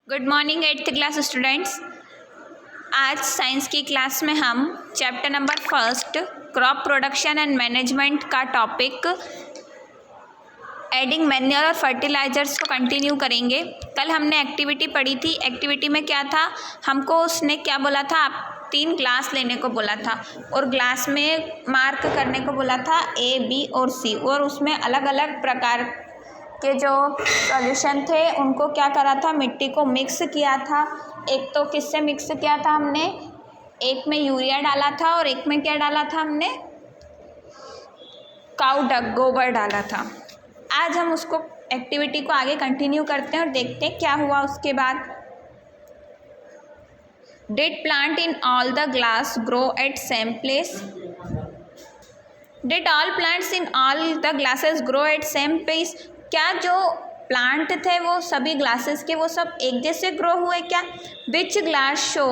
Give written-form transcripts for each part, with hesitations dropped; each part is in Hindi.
Good morning 8th class students. आज साइंस की क्लास में हम chapter number 1 crop production and management का टॉपिक एडिंग मैन्योर और फर्टिलाइजर्स को कंटिन्यू करेंगे। कल हमने एक्टिविटी पढ़ी थी। एक्टिविटी में क्या था, हमको उसने क्या बोला था, आप 3 ग्लास लेने को बोला था और ग्लास में मार्क करने को बोला था A, B और C, और उसमें अलग अलग प्रकार के जो सॉल्यूशन थे उनको क्या करा था, मिट्टी को मिक्स किया था। एक तो किससे मिक्स किया था हमने, एक में यूरिया डाला था और एक में क्या डाला था हमने, काऊ डंग, गोबर डाला था। आज हम उसको एक्टिविटी को आगे कंटिन्यू करते हैं और देखते हैं क्या हुआ उसके बाद। Did plant in all the glass grow at same place? Did all plants in all the glasses grow at same place? क्या जो प्लांट थे वो सभी ग्लासेस के वो सब एक जैसे ग्रो हुए क्या? Which glass show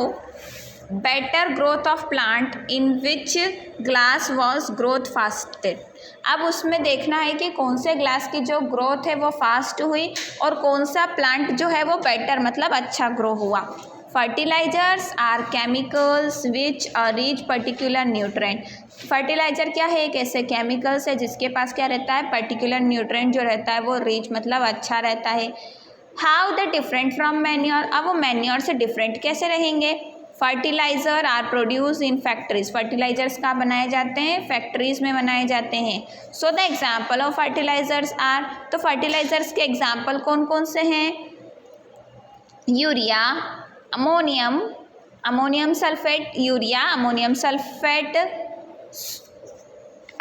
better growth of plant, in which glass was growth fasted? अब उसमें देखना है कि कौन से ग्लास की जो ग्रोथ है वो फास्ट हुई और कौन सा प्लांट जो है वो बेटर मतलब अच्छा ग्रो हुआ। Fertilisers are chemicals which reach particular nutrient. Fertiliser क्या है, एक ऐसे केमिकल्स है जिसके पास क्या रहता है, पर्टिकुलर न्यूट्रेंट जो रहता है वो रीच मतलब अच्छा रहता है। How the different from manure? अब वो मैन्योर से डिफरेंट कैसे रहेंगे? Fertiliser are produce in factories. Fertilisers कहाँ बनाए जाते हैं, फैक्ट्रीज में बनाए जाते हैं। So the example of fertilisers are, तो फर्टिलाइजर्स के एग्जाम्पल कौन कौन से हैं? Urea, ammonium, ammonium sulphate, urea, ammonium sulphate,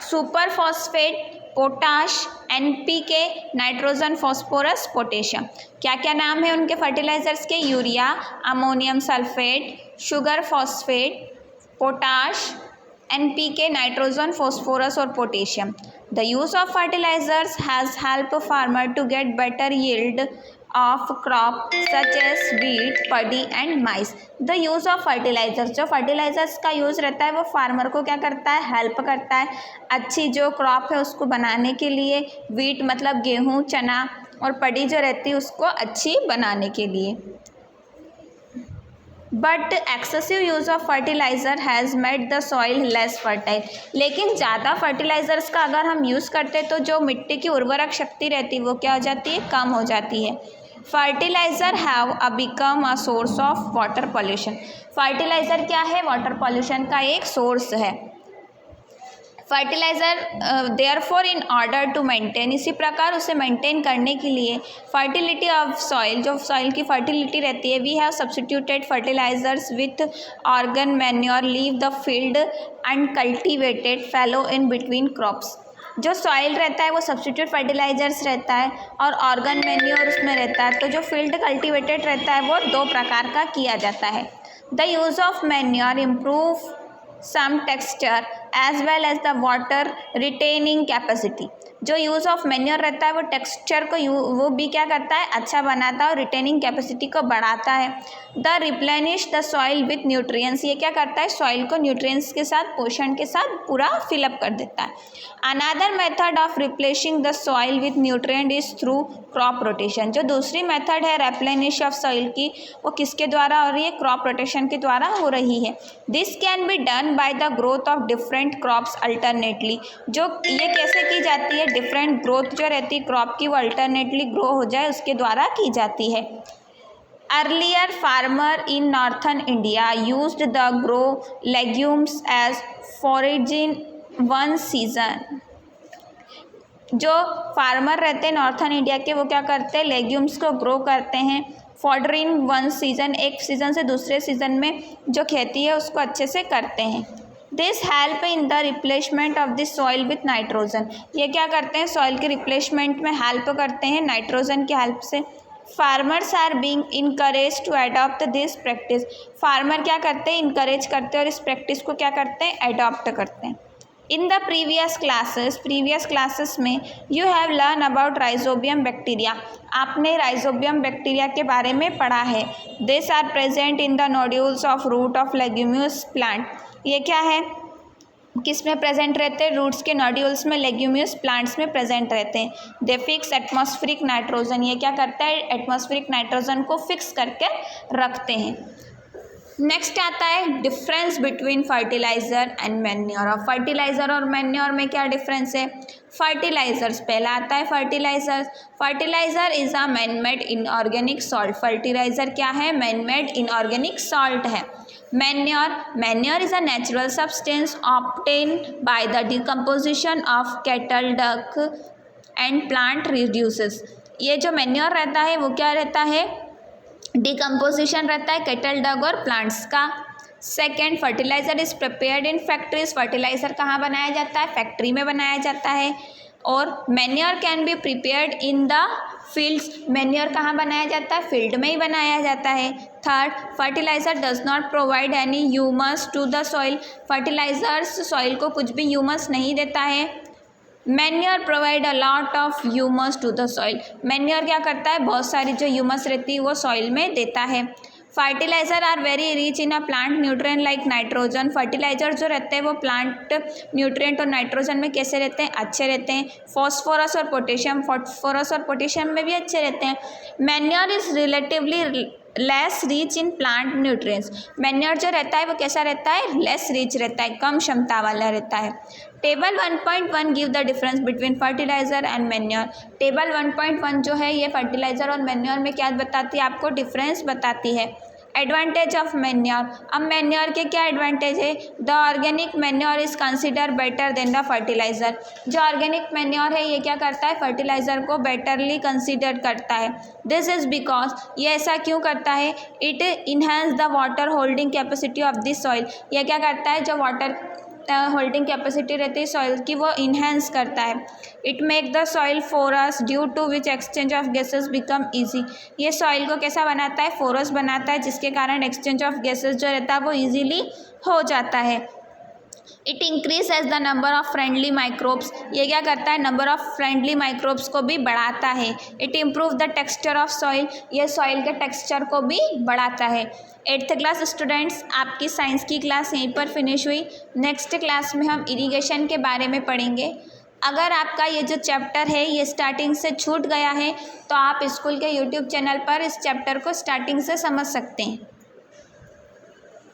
super phosphate, potash, NPK, nitrogen, phosphorus, potassium. क्या क्या नाम है उनके फर्टिलाइजर्स के? Urea, ammonium sulphate, sugar phosphate, potash, NPK, nitrogen, phosphorus और potassium. The use of fertilisers has help farmer to get better yield of crop such as wheat, paddy and maize. The use of fertilisers, जो फर्टिलाइजर्स का यूज़ रहता है वो फार्मर को क्या करता है, हेल्प करता है अच्छी जो क्रॉप है उसको बनाने के लिए। वीट मतलब गेहूँ, चना, और पडी जो रहती है उसको अच्छी बनाने के लिए। But excessive use of fertiliser has made the soil less fertile. लेकिन ज़्यादा फर्टिलाइज़र्स का अगर हम यूज़ करते तो जो मिट्टी की उर्वरक शक्ति रहती है वो क्या हो जाती है, कम हो जाती है। Fertiliser have become a source of water pollution. Fertiliser क्या है, वाटर पॉल्यूशन का एक सोर्स है। Fertiliser therefore in order to maintain, इसी प्रकार उसे मेंटेन करने के लिए फर्टिलिटी ऑफ सॉइल, जो सॉइल की फर्टिलिटी रहती है, we have substituted fertilisers with organ manure, leave the field and cultivated fallow in between crops. जो सॉइल रहता है वो सब्सटीट्यूट फर्टिलाइजर्स रहता है और ऑर्गन मैन्योर उसमें रहता है। तो जो फील्ड कल्टिवेटेड रहता है वो 2 प्रकार का किया जाता है। The use of manure improve some texture as well as the water retaining capacity। जो यूज़ ऑफ मैन्योर रहता है वो टेक्सचर को वो भी क्या करता है, अच्छा बनाता है और रिटेनिंग कैपेसिटी को बढ़ाता है। The replenish the soil with nutrients, ये क्या करता है, सॉइल को न्यूट्रिएंट्स के साथ, पोषण के साथ पूरा फिलअप कर देता है। Another method of replenishing the soil with nutrient is through crop rotation. जो दूसरी मेथड है रिप्लेनिश ऑफ सॉइल की, वो किसके द्वारा हो रही है, क्रॉप रोटेशन के द्वारा हो रही है। This can be done by the growth of different crops alternately. जो ये कैसे की जाती है, डिफरेंट ग्रोथ जो रहती है क्रॉप की वो अल्टरनेटली ग्रो हो जाए उसके द्वारा की जाती है। Earlier farmer in northern India used the grow legumes as forage in one season. जो फार्मर रहते हैं नॉर्थन इंडिया के वो क्या करते हैं, लेग्यूम्स को ग्रो करते हैं फॉर्डर इन वन सीजन, एक सीज़न से दूसरे सीज़न में जो खेती है उसको अच्छे से करते हैं। This help in the replacement of this soil with nitrogen. ये क्या करते हैं, सॉइल के रिप्लेसमेंट में हेल्प करते हैं नाइट्रोजन की हेल्प से। Farmers are being encourage to adopt this practice. Farmer क्या करते हैं, इनकरेज करते हैं और इस प्रैक्टिस को क्या करते हैं, अडॉप्ट करते हैं। इन द प्रीवियस क्लासेस में you have learn about rhizobium bacteria. आपने राइजोबियम बैक्टीरिया के बारे में पढ़ा है। This are present in the nodules of root of leguminous plant. ये क्या है, किस में प्रेजेंट रहते हैं, रूट्स के नोड्यूल्स में, लेग्यूमियस प्लांट्स में प्रेजेंट रहते हैं। दे फिक्स एटमॉस्फेरिक नाइट्रोजन, ये क्या करता है, एटमॉस्फेरिक नाइट्रोजन को फिक्स करके रखते हैं। नेक्स्ट आता है difference between fertiliser and manure. और फर्टिलाइज़र और मैन्योर में क्या डिफरेंस है। फर्टिलाइजर्स, पहला आता है fertilisers. Fertiliser is a man made inorganic salt. Fertiliser क्या है, मैन मेड इनऑर्गेनिक सॉल्ट है। Manure is a natural substance obtain by the decomposition of cattle, duck and plant reduces. ये जो मैन्योर रहता है वो क्या रहता है, डिकम्पोजिशन रहता है कैटल, डग और प्लांट्स का। Second, fertiliser is prepared in factories. Fertiliser कहाँ बनाया जाता है, फैक्ट्री में बनाया जाता है। और manure can be prepared in the fields. Manure कहाँ बनाया जाता है, फील्ड में ही बनाया जाता है। Third, fertiliser does not provide any humus to the soil. Fertilisers soil को कुछ भी ह्यूमस नहीं देता है। Manure provide a lot of humus to the soil. Manure क्या करता है, बहुत सारी जो ह्यूमस रहती है वो सॉइल में देता है। Fertiliser are very rich in a plant nutrient like nitrogen. Fertiliser जो रहते हैं वो प्लांट न्यूट्रिएंट और नाइट्रोजन में कैसे रहते हैं, अच्छे रहते हैं। फॉस्फोरस और पोटेशियम में भी अच्छे रहते हैं। Manure is relatively less rich in plant nutrients. Manure जो रहता है वो कैसा रहता है, लेस रिच रहता है, कम क्षमता वाला रहता है। Table 1.1 give the difference between fertiliser and manure. Table 1.1 जो है ये फर्टिलाइज़र और मैन्योर में क्या बताती है, आपको डिफरेंस बताती है। Advantage of manure. अब मैन्योर के क्या एडवांटेज है, the organic manure is consider better than the fertiliser. जो ऑर्गेनिक मैन्योर है ये क्या करता है, फर्टिलाइज़र को बेटरली कंसिडर करता है। दिस इज़ बिकॉज, ये ऐसा क्यों करता है, it enhance the water holding capacity of this soil. ये क्या करता है, जो वाटर होल्डिंग कैपेसिटी रहती है सॉइल की वो इन्हेंस करता है। It make the soil porous due to which exchange of gases become easy. ये सॉइल को कैसा बनाता है, फोरस बनाता है, जिसके कारण एक्सचेंज ऑफ गैसेस जो रहता है वो ईजीली हो जाता है। It increases the number of friendly microbes. ये क्या करता है, नंबर ऑफ फ्रेंडली माइक्रोब्स को भी बढ़ाता है। It improve the texture of soil. ये सॉइल के टेक्सचर को भी बढ़ाता है। 8th क्लास स्टूडेंट्स, आपकी साइंस की क्लास यहीं पर फिनिश हुई। नेक्स्ट क्लास में हम इरिगेशन के बारे में पढ़ेंगे। अगर आपका ये जो चैप्टर है ये स्टार्टिंग से छूट गया है तो आप स्कूल के यूट्यूब चैनल पर इस चैप्टर को स्टार्टिंग से समझ सकते हैं।